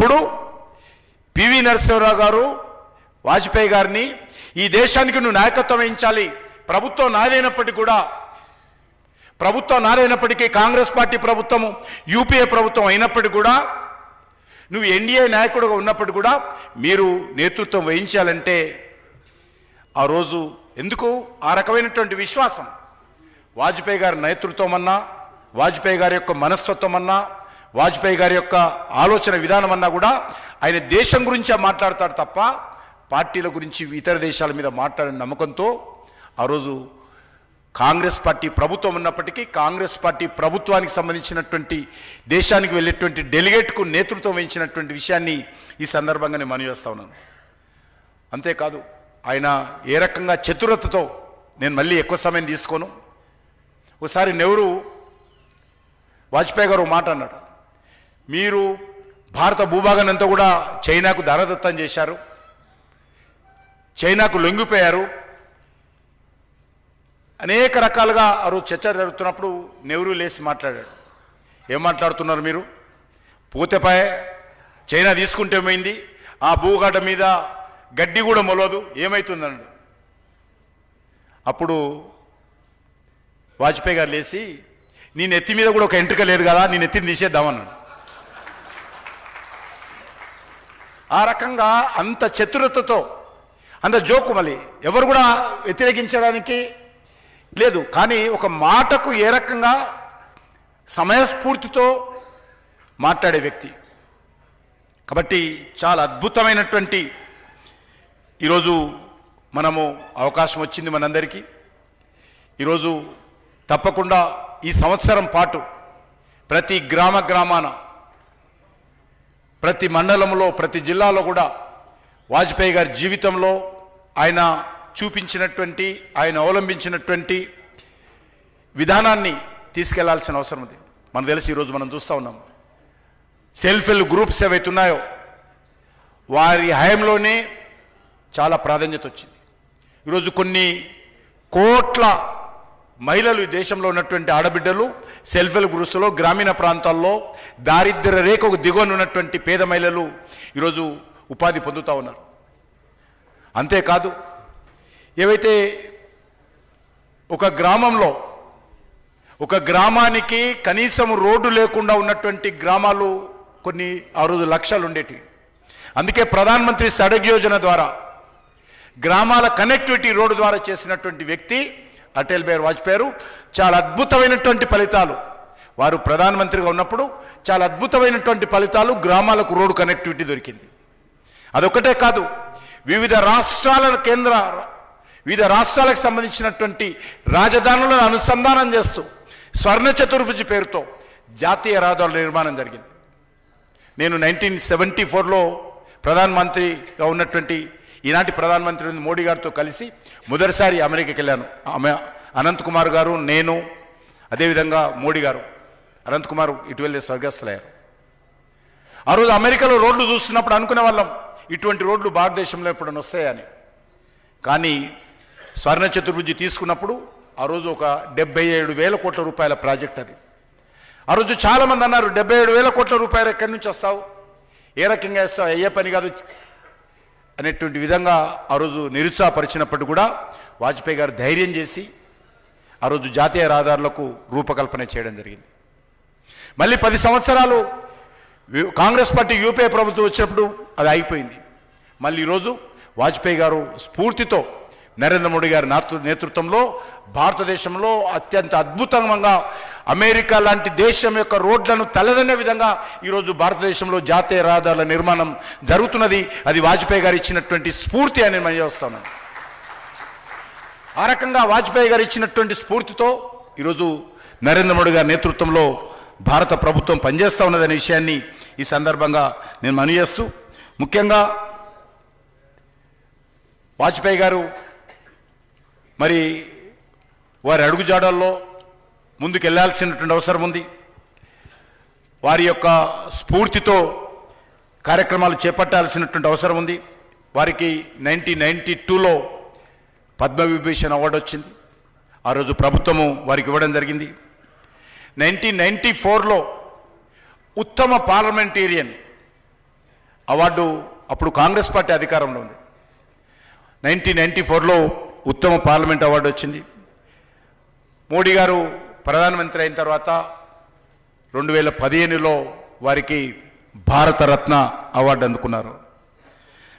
అప్పుడు పివి నరసింహారావు గారు వాజ్పేయి గారిని ఈ దేశానికి నువ్వు నాయకత్వం వహించాలి, ప్రభుత్వం నాదైనప్పటికీ కాంగ్రెస్ పార్టీ ప్రభుత్వము యూపీఏ ప్రభుత్వం అయినప్పటికీ కూడా నువ్వు ఎన్డీఏ నాయకుడుగా ఉన్నప్పటికీ కూడా మీరు నేతృత్వం వహించాలంటే ఆ రోజు ఎందుకు ఆ రకమైనటువంటి విశ్వాసం వాజ్పేయి గారి నేతృత్వం అన్నా, వాజ్పేయి గారి యొక్క మనస్తత్వం అన్నా, వాజ్పేయి గారి యొక్క ఆలోచన విధానం అన్నా కూడా ఆయన దేశం గురించే మాట్లాడతాడు తప్ప పార్టీల గురించి ఇతర దేశాల మీద మాట్లాడిన నమ్మకంతో ఆ రోజు కాంగ్రెస్ పార్టీ ప్రభుత్వం ఉన్నప్పటికీ కాంగ్రెస్ పార్టీ ప్రభుత్వానికి సంబంధించినటువంటి దేశానికి వెళ్ళేటువంటి డెలిగేట్కు నేతృత్వం వహించినటువంటి విషయాన్ని ఈ సందర్భంగా నేను మనవి చేస్తా ఉన్నాను. అంతేకాదు ఆయన ఏ రకంగా చతురతతో, నేను మళ్ళీ ఎక్కువ సమయం తీసుకోను, ఒకసారి నెహ్రూ వాజ్పేయి గారు మాట అన్నాడు, మీరు భారత భూభాగాన్ని అంతా కూడా చైనాకు దారదత్తం చేశారు, చైనాకు లొంగిపోయారు. అనేక రకాలుగా ఆ రోజు చర్చ జరుగుతున్నప్పుడు నెహ్రూ లేచి మాట్లాడాడు, ఏం మాట్లాడుతున్నారు మీరు, పోతేపాయ చైనా తీసుకుంటే ఏమైంది, ఆ భూగడ్డ మీద గడ్డి కూడా మొలవదు, ఏమవుతుందన్నాడు. అప్పుడు వాజ్పేయి గారు లేచి నీ నెత్తి మీద కూడా ఒక ఎంట్రుక లేదు కదా, నీ నెత్తిని తీసేద్దామన్నాడు. ఆ రకంగా అంత చతురతతో, అంత జోకు, మళ్ళీ ఎవరు కూడా వ్యతిరేకించడానికి లేదు. కానీ ఒక మాటకు ఏ రకంగా సమయస్ఫూర్తితో మాట్లాడే వ్యక్తి. కాబట్టి చాలా అద్భుతమైనటువంటి ఈరోజు మనము అవకాశం వచ్చింది మనందరికీ. ఈరోజు తప్పకుండా ఈ సంవత్సరం పాటు ప్రతి గ్రామాన, ప్రతి మండలంలో, ప్రతి జిల్లాలో కూడా వాజ్పేయి గారి జీవితంలో ఆయన చూపించినటువంటి, ఆయన అవలంబించినటువంటి విధానాన్ని తీసుకెళ్లాల్సిన అవసరం ఉంది. మనకు తెలిసి ఈరోజు మనం చూస్తూ ఉన్నాం, సెల్ఫ్ హెల్ప్ గ్రూప్స్ ఏవైతే ఉన్నాయో వారి హయాంలోనే చాలా ప్రాధాన్యత వచ్చింది. ఈరోజు కొన్ని కోట్ల మహిళలు, ఈ దేశంలో ఉన్నటువంటి ఆడబిడ్డలు సెల్ఫ్ హెల్ప్ గ్రూప్స్లో, గ్రామీణ ప్రాంతాల్లో దారిద్ర్య రేఖకు దిగువన ఉన్నటువంటి పేద మహిళలు ఈరోజు ఉపాధి పొందుతూ ఉన్నారు. అంతేకాదు ఏవైతే ఒక గ్రామంలో, ఒక గ్రామానికి కనీసం రోడ్డు లేకుండా ఉన్నటువంటి గ్రామాలు కొన్ని ఆ రోజు లక్షలు ఉండేటివి. అందుకే ప్రధానమంత్రి సడక్ యోజన ద్వారా గ్రామాల కనెక్టివిటీ రోడ్డు ద్వారా చేసినటువంటి వ్యక్తి అటల్ బిహారీ వాజ్పేయి. చాలా అద్భుతమైనటువంటి ఫలితాలు, వారు ప్రధానమంత్రిగా ఉన్నప్పుడు చాలా అద్భుతమైనటువంటి ఫలితాలు, గ్రామాలకు రోడ్డు కనెక్టివిటీ దొరికింది. అదొక్కటే కాదు, వివిధ రాష్ట్రాలకు సంబంధించినటువంటి రాజధానులను అనుసంధానం చేస్తూ స్వర్ణ చతుర్భుజి పేరుతో జాతీయ రహదారుల నిర్మాణం జరిగింది. నేను 1974లో ప్రధానమంత్రిగా ఉన్నటువంటి ఈనాటి ప్రధానమంత్రి మోడీ గారితో కలిసి మొదటిసారి అమెరికాకి వెళ్ళాను. అనంత్ కుమార్ గారు, నేను, అదేవిధంగా మోడీ గారు. అనంత్ కుమార్ ఇటీవలే స్వర్గస్థులయ్యారు. ఆ రోజు అమెరికాలో రోడ్లు చూస్తున్నప్పుడు అనుకునే వాళ్ళం ఇటువంటి రోడ్లు భారతదేశంలో ఎప్పుడైనా వస్తాయని. కానీ స్వర్ణ చతుర్భుజి తీసుకున్నప్పుడు ఆ రోజు ఒక 77,000 కోట్ల రూపాయల ప్రాజెక్ట్ అది. ఆ రోజు చాలామంది అన్నారు, 77,000 కోట్ల రూపాయలు ఎక్కడి నుంచి వస్తావు, ఏ రకంగా వేస్తావు, అయ్యే పని కాదు అనేటువంటి విధంగా ఆ రోజు నిరుత్సాహపరిచినప్పుడు కూడా వాజ్పేయి గారు ధైర్యం చేసి ఆ రోజు జాతీయ రహదారులకు రూపకల్పన చేయడం జరిగింది. మళ్ళీ 10 సంవత్సరాలు కాంగ్రెస్ పార్టీ యూపీఏ ప్రభుత్వం వచ్చినప్పుడు అది అయిపోయింది. మళ్ళీ ఈరోజు వాజ్పేయి గారు స్ఫూర్తితో నరేంద్ర మోడీ గారి నేతృత్వంలో భారతదేశంలో అత్యంత అద్భుతంగా అమెరికా లాంటి దేశం యొక్క రోడ్లను తలదన్నే విధంగా ఈరోజు భారతదేశంలో జాతీయ రహదారుల నిర్మాణం జరుగుతున్నది. అది వాజ్పేయి గారు ఇచ్చినటువంటి స్ఫూర్తి అని నేను చేస్తాను. ఆ రకంగా వాజ్పేయి గారు ఇచ్చినటువంటి స్ఫూర్తితో ఈరోజు నరేంద్ర మోడీ గారి నేతృత్వంలో భారత ప్రభుత్వం పనిచేస్తూ ఉన్నదనే విషయాన్ని ఈ సందర్భంగా నేను మనవి చేస్తూ, ముఖ్యంగా వాజ్పేయి గారు మరి వారి అడుగుజాడల్లో ముందుకు వెళ్ళాల్సినటువంటి అవసరం ఉంది. వారి యొక్క స్ఫూర్తితో కార్యక్రమాలు చేపట్టాల్సినటువంటి అవసరం ఉంది. వారికి 1992లో పద్మవిభూషణ్ అవార్డు వచ్చింది. ఆ రోజు ప్రభుత్వము వారికి ఇవ్వడం జరిగింది. 1994లో ఉత్తమ పార్లమెంటేరియన్ అవార్డు అప్పుడు కాంగ్రెస్ పార్టీ అధికారంలో ఉంది. 1994లో ఉత్తమ పార్లమెంట్ అవార్డు వచ్చింది. మోడీ గారు ప్రధానమంత్రి అయిన తర్వాత 2015లో వారికి భారతరత్న అవార్డు అందుకున్నారు.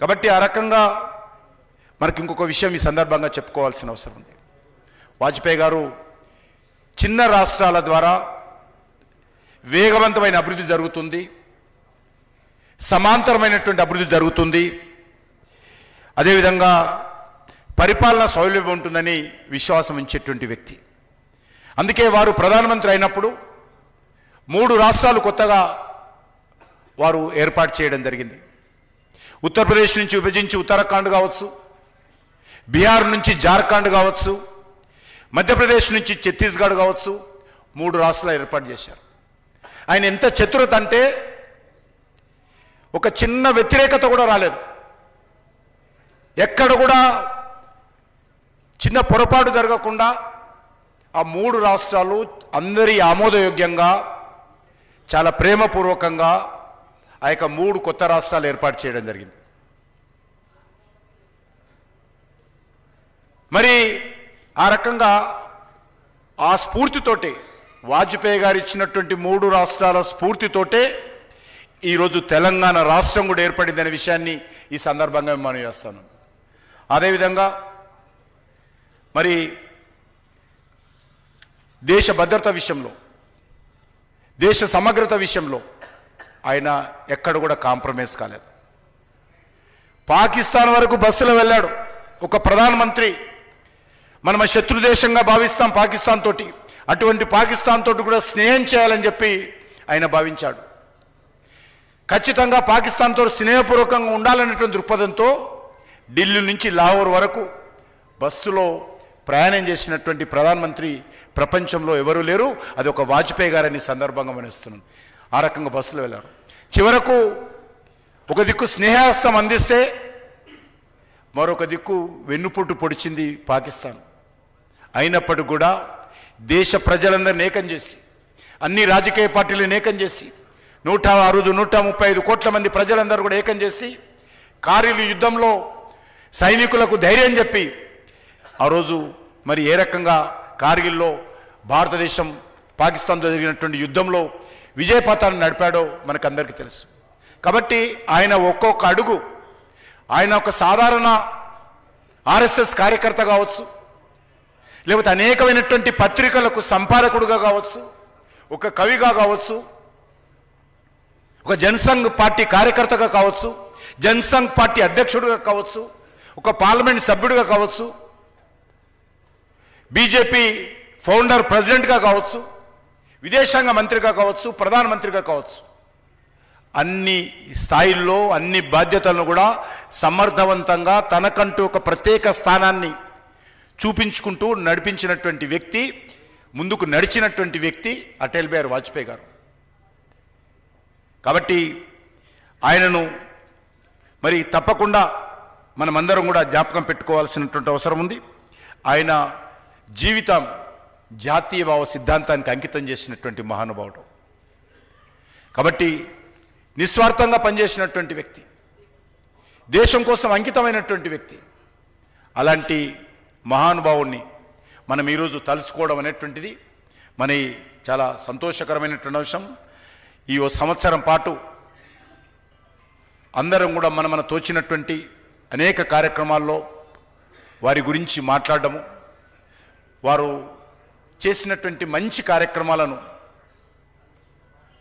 కాబట్టి ఆ రకంగా మనకి ఇంకొక విషయం ఈ సందర్భంగా చెప్పుకోవాల్సిన అవసరం ఉంది. వాజ్పేయి గారు చిన్న రాష్ట్రాల ద్వారా వేగవంతమైన అభివృద్ధి జరుగుతుంది, సమాంతరమైనటువంటి అభివృద్ధి జరుగుతుంది, అదేవిధంగా పరిపాలన సౌలభ్యం ఉంటుందని విశ్వాసం ఉంచేటువంటి వ్యక్తి. అందుకే వారు ప్రధానమంత్రి అయినప్పుడు 3 రాష్ట్రాలు కొత్తగా వారు ఏర్పాటు చేయడం జరిగింది. ఉత్తరప్రదేశ్ నుంచి విభజించి ఉత్తరాఖండ్ కావచ్చు, బీహార్ నుంచి జార్ఖండ్ కావచ్చు, మధ్యప్రదేశ్ నుంచి ఛత్తీస్గఢ్ కావచ్చు, 3 రాష్ట్రాలు ఏర్పాటు చేశారు. ఆయన ఎంత చతురత అంటే ఒక చిన్న వ్యతిరేకత కూడా రాలేదు. ఎక్కడ కూడా చిన్న పొరపాటు జరగకుండా ఆ 3 రాష్ట్రాలు అందరి ఆమోదయోగ్యంగా చాలా ప్రేమపూర్వకంగా ఆ యొక్క 3 కొత్త రాష్ట్రాలు ఏర్పాటు చేయడం జరిగింది. మరి ఆ రకంగా ఆ స్ఫూర్తితోటే వాజ్పేయి గారు ఇచ్చినటువంటి 3 రాష్ట్రాల స్ఫూర్తితోటే ఈరోజు తెలంగాణ రాష్ట్రం కూడా ఏర్పడిందనే విషయాన్ని ఈ సందర్భంగా మనం చేస్తాను. అదేవిధంగా మరి దేశ భద్రత విషయంలో, దేశ సమగ్రత విషయంలో ఆయన ఎక్కడ కూడా కాంప్రమైజ్ కాలేదు. పాకిస్తాన్ వరకు బస్సులో వెళ్ళాడు ఒక ప్రధానమంత్రి. మనం శత్రు దేశంగా భావిస్తాం పాకిస్తాన్ తోటి, అటువంటి పాకిస్తాన్ తోటి కూడా స్నేహం చేయాలని చెప్పి ఆయన భావించాడు. ఖచ్చితంగా పాకిస్తాన్తో స్నేహపూర్వకంగా ఉండాలనేటువంటి దృక్పథంతో ఢిల్లీ నుంచి లాహోర్ వరకు బస్సులో ప్రయాణం చేసినటువంటి ప్రధానమంత్రి ప్రపంచంలో ఎవరూ లేరు. అది ఒక వాజ్పేయి గారని సందర్భంగా మనిస్తున్నాను. ఆ రకంగా బస్సులో వెళ్ళారు. చివరకు ఒక దిక్కు స్నేహస్తం అందిస్తే మరొక దిక్కు వెన్నుపోటు పొడిచింది పాకిస్తాన్. అయినప్పటికీ కూడా దేశ ప్రజలందరినీ ఏకం చేసి, అన్ని రాజకీయ పార్టీలను ఏకం చేసి, 135 కోట్ల మంది ప్రజలందరూ కూడా ఏకం చేసి కార్గిల్ యుద్ధంలో సైనికులకు ధైర్యం చెప్పి ఆ రోజు మరి ఏ రకంగా కార్గిల్లో భారతదేశం పాకిస్తాన్తో జరిగినటువంటి యుద్ధంలో విజయపథాన్ని నడిపాడో మనకందరికీ తెలుసు. కాబట్టి ఆయన ఒక్కొక్క అడుగు, ఆయన ఒక సాధారణ ఆర్ఎస్ఎస్ కార్యకర్త కావచ్చు, లేకపోతే అనేకమైనటువంటి పత్రికలకు సంపాదకుడుగా కావచ్చు, ఒక కవిగా కావచ్చు, ఒక జనసంఘ్ పార్టీ కార్యకర్తగా కావచ్చు, జనసంఘ్ పార్టీ అధ్యక్షుడిగా కావచ్చు, ఒక పార్లమెంట్ సభ్యుడిగా కావచ్చు, బీజేపీ ఫౌండర్ ప్రెసిడెంట్గా కావచ్చు, విదేశాంగ మంత్రిగా కావచ్చు, ప్రధానమంత్రిగా కావచ్చు, అన్ని స్థాయిల్లో అన్ని బాధ్యతలను కూడా సమర్థవంతంగా తనకంటూ ఒక ప్రత్యేక స్థానాన్ని చూపించుకుంటూ నడిపించినటువంటి వ్యక్తి, ముందుకు నడిచినటువంటి వ్యక్తి అటల్ బిహారీ వాజ్పేయి గారు. కాబట్టి ఆయనను మరి తప్పకుండా మనమందరం కూడా జ్ఞాపకం పెట్టుకోవాల్సినటువంటి అవసరం ఉంది. ఆయన జీవితం జాతీయ భావ సిద్ధాంతానికి అంకితం చేసినటువంటి మహానుభావుడు. కాబట్టి నిస్వార్థంగా పనిచేసినటువంటి వ్యక్తి, దేశం కోసం అంకితమైనటువంటి వ్యక్తి. అలాంటి మహానుభావుణ్ణి మనం ఈరోజు తలుచుకోవడం అనేటువంటిది మన చాలా సంతోషకరమైనటువంటి అంశం. ఈ సంవత్సరం పాటు అందరం కూడా మన తోచినటువంటి అనేక కార్యక్రమాల్లో వారి గురించి మాట్లాడడము, వారు చేసినటువంటి మంచి కార్యక్రమాలను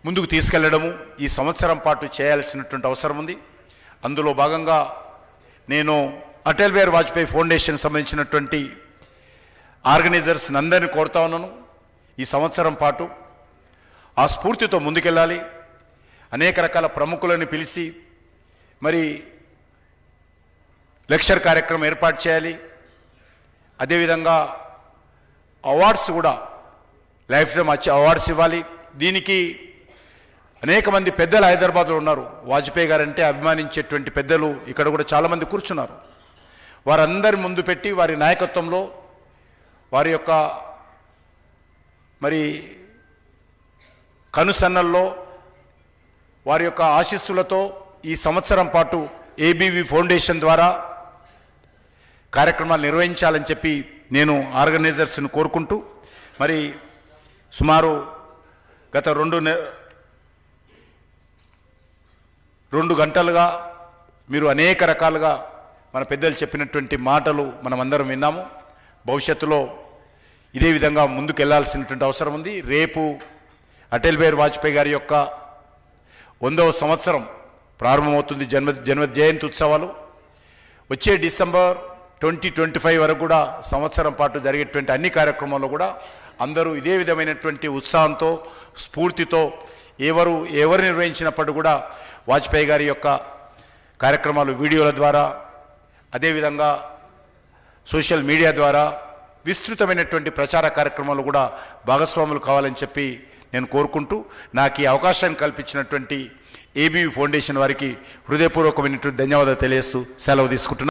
ముందుకు తీసుకెళ్లడము ఈ సంవత్సరం పాటు చేయాల్సినటువంటి అవసరం ఉంది. అందులో భాగంగా నేను అటల్ బిహారీ వాజ్పేయి ఫౌండేషన్ సంబంధించినటువంటి ఆర్గనైజర్స్ అందరినీ కోరుతా ఉన్నాను, ఈ సంవత్సరం పాటు ఆ స్ఫూర్తితో ముందుకెళ్ళాలి. అనేక రకాల ప్రముఖులను పిలిచి మరి లెక్చర్ కార్యక్రమం ఏర్పాటు చేయాలి. అదేవిధంగా అవార్డ్స్ కూడా లైఫ్ టైం అవార్డ్స్ ఇవ్వాలి. దీనికి అనేక మంది పెద్దలు హైదరాబాద్లో ఉన్నారు. వాజ్పేయి గారు అంటే అభిమానించేటువంటి పెద్దలు ఇక్కడ కూడా చాలామంది కూర్చున్నారు. వారందరి ముందు పెట్టి వారి నాయకత్వంలో వారి యొక్క మరి కనుసన్నల్లో వారి యొక్క ఆశీస్సులతో ఈ సంవత్సరం పాటు ఏబీవీ ఫౌండేషన్ ద్వారా కార్యక్రమాలు నిర్వహించాలని చెప్పి నేను ఆర్గనైజర్స్ను కోరుకుంటూ, మరి సుమారు గత రెండు గంటలుగా మీరు అనేక రకాలుగా మన పెద్దలు చెప్పినటువంటి మాటలు మనమందరం విన్నాము. భవిష్యత్తులో ఇదే విధంగా ముందుకు వెళ్లాల్సినటువంటి అవసరం ఉంది. రేపు అటల్ బిహారీ వాజ్పేయి గారి యొక్క 100వ సంవత్సరం ప్రారంభమవుతుంది, జన్మ జయంతి ఉత్సవాలు. వచ్చే డిసెంబర్ 2025 వరకు కూడా సంవత్సరం పాటు జరిగేటువంటి అన్ని కార్యక్రమాల్లో కూడా అందరూ ఇదే విధమైనటువంటి ఉత్సాహంతో, స్ఫూర్తితో ఎవరు నిర్వహించినప్పుడు కూడా వాజ్పేయి గారి యొక్క కార్యక్రమాలు వీడియోల ద్వారా, అదేవిధంగా సోషల్ మీడియా ద్వారా విస్తృతమైనటువంటి ప్రచార కార్యక్రమాలు కూడా భాగస్వాములు కావాలని చెప్పి నేను కోరుకుంటూ, నాకు ఈ అవకాశాన్ని కల్పించినటువంటి ఏబీవీ ఫౌండేషన్ వారికి హృదయపూర్వకమైనటువంటి ధన్యవాదాలు తెలియజేస్తూ సెలవు తీసుకుంటున్నాను.